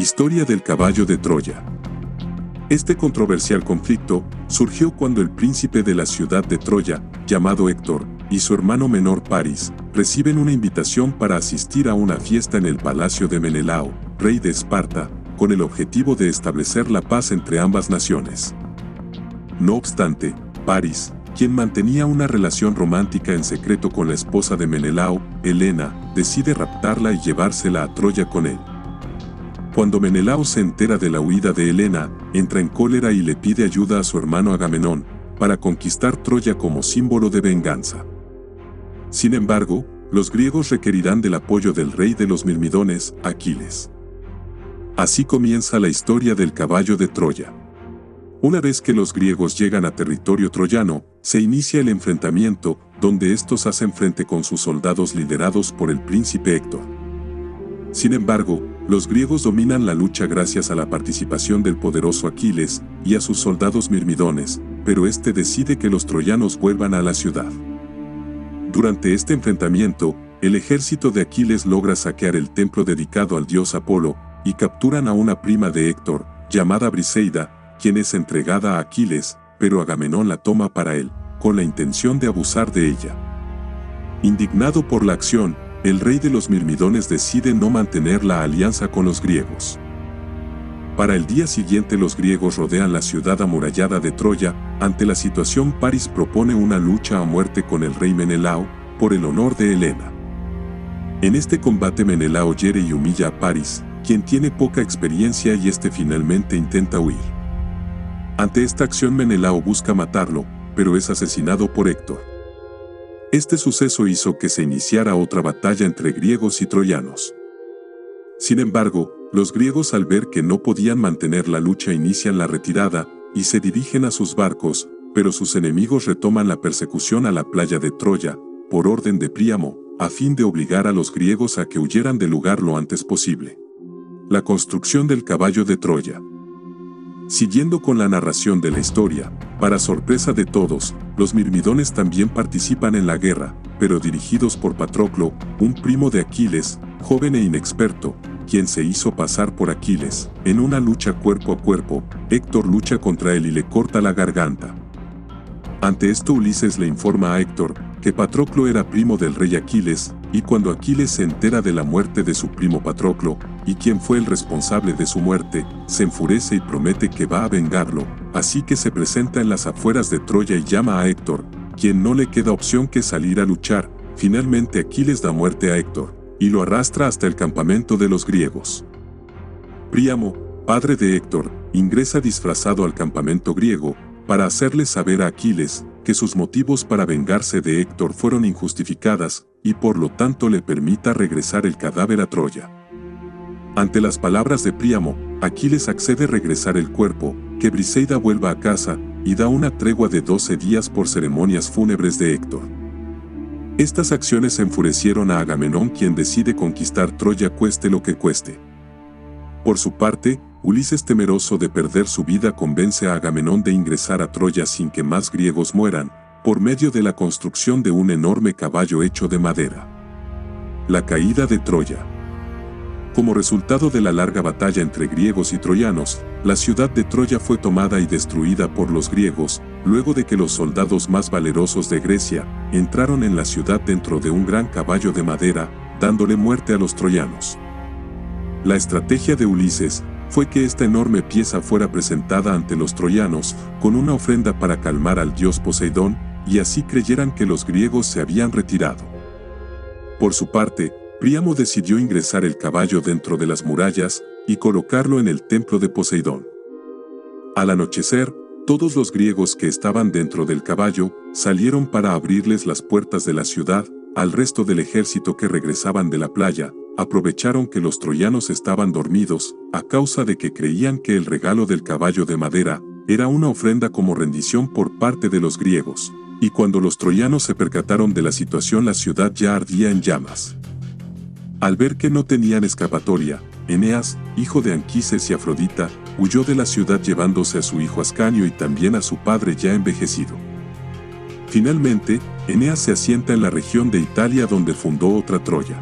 Historia del caballo de Troya. Este controversial conflicto surgió cuando el príncipe de la ciudad de Troya, llamado Héctor, y su hermano menor Paris, reciben una invitación para asistir a una fiesta en el palacio de Menelao, rey de Esparta, con el objetivo de establecer la paz entre ambas naciones. No obstante, Paris, quien mantenía una relación romántica en secreto con la esposa de Menelao, Helena, decide raptarla y llevársela a Troya con él. Cuando Menelao se entera de la huida de Helena, entra en cólera y le pide ayuda a su hermano Agamenón, para conquistar Troya como símbolo de venganza. Sin embargo, los griegos requerirán del apoyo del rey de los Mirmidones, Aquiles. Así comienza la historia del caballo de Troya. Una vez que los griegos llegan a territorio troyano, se inicia el enfrentamiento, donde estos hacen frente con sus soldados liderados por el príncipe Héctor. Sin embargo, los griegos dominan la lucha gracias a la participación del poderoso Aquiles y a sus soldados mirmidones, pero este decide que los troyanos vuelvan a la ciudad. Durante este enfrentamiento, el ejército de Aquiles logra saquear el templo dedicado al dios Apolo y capturan a una prima de Héctor, llamada Briseida, quien es entregada a Aquiles, pero Agamenón la toma para él, con la intención de abusar de ella. Indignado por la acción, el rey de los Mirmidones decide no mantener la alianza con los griegos. Para el día siguiente los griegos rodean la ciudad amurallada de Troya. Ante la situación, Paris propone una lucha a muerte con el rey Menelao, por el honor de Helena. En este combate Menelao hiere y humilla a Paris, quien tiene poca experiencia y este finalmente intenta huir. Ante esta acción Menelao busca matarlo, pero es asesinado por Héctor. Este suceso hizo que se iniciara otra batalla entre griegos y troyanos. Sin embargo, los griegos al ver que no podían mantener la lucha inician la retirada y se dirigen a sus barcos, pero sus enemigos retoman la persecución a la playa de Troya, por orden de Príamo, a fin de obligar a los griegos a que huyeran del lugar lo antes posible. La construcción del caballo de Troya. Siguiendo con la narración de la historia, para sorpresa de todos, los mirmidones también participan en la guerra, pero dirigidos por Patroclo, un primo de Aquiles, joven e inexperto, quien se hizo pasar por Aquiles. En una lucha cuerpo a cuerpo, Héctor lucha contra él y le corta la garganta. Ante esto Ulises le informa a Héctor que Patroclo era primo del rey Aquiles, y cuando Aquiles se entera de la muerte de su primo Patroclo, y quién fue el responsable de su muerte, se enfurece y promete que va a vengarlo, así que se presenta en las afueras de Troya y llama a Héctor, quien no le queda opción que salir a luchar. Finalmente Aquiles da muerte a Héctor, y lo arrastra hasta el campamento de los griegos. Príamo, padre de Héctor, ingresa disfrazado al campamento griego, para hacerle saber a Aquiles que sus motivos para vengarse de Héctor fueron injustificadas, y por lo tanto le permita regresar el cadáver a Troya. Ante las palabras de Príamo, Aquiles accede a regresar el cuerpo, que Briseida vuelva a casa, y da una tregua de 12 días por ceremonias fúnebres de Héctor. Estas acciones enfurecieron a Agamenón, quien decide conquistar Troya cueste lo que cueste. Por su parte, Ulises, temeroso de perder su vida, convence a Agamenón de ingresar a Troya sin que más griegos mueran, por medio de la construcción de un enorme caballo hecho de madera. La caída de Troya. Como resultado de la larga batalla entre griegos y troyanos, la ciudad de Troya fue tomada y destruida por los griegos, luego de que los soldados más valerosos de Grecia entraron en la ciudad dentro de un gran caballo de madera, dándole muerte a los troyanos. La estrategia de Ulises fue que esta enorme pieza fuera presentada ante los troyanos con una ofrenda para calmar al dios Poseidón, y así creyeran que los griegos se habían retirado. Por su parte, Príamo decidió ingresar el caballo dentro de las murallas y colocarlo en el templo de Poseidón. Al anochecer, todos los griegos que estaban dentro del caballo salieron para abrirles las puertas de la ciudad. Al resto del ejército que regresaban de la playa, aprovecharon que los troyanos estaban dormidos, a causa de que creían que el regalo del caballo de madera era una ofrenda como rendición por parte de los griegos. Y cuando los troyanos se percataron de la situación, la ciudad ya ardía en llamas. Al ver que no tenían escapatoria, Eneas, hijo de Anquises y Afrodita, huyó de la ciudad llevándose a su hijo Ascanio y también a su padre ya envejecido. Finalmente, Eneas se asienta en la región de Italia, donde fundó otra Troya.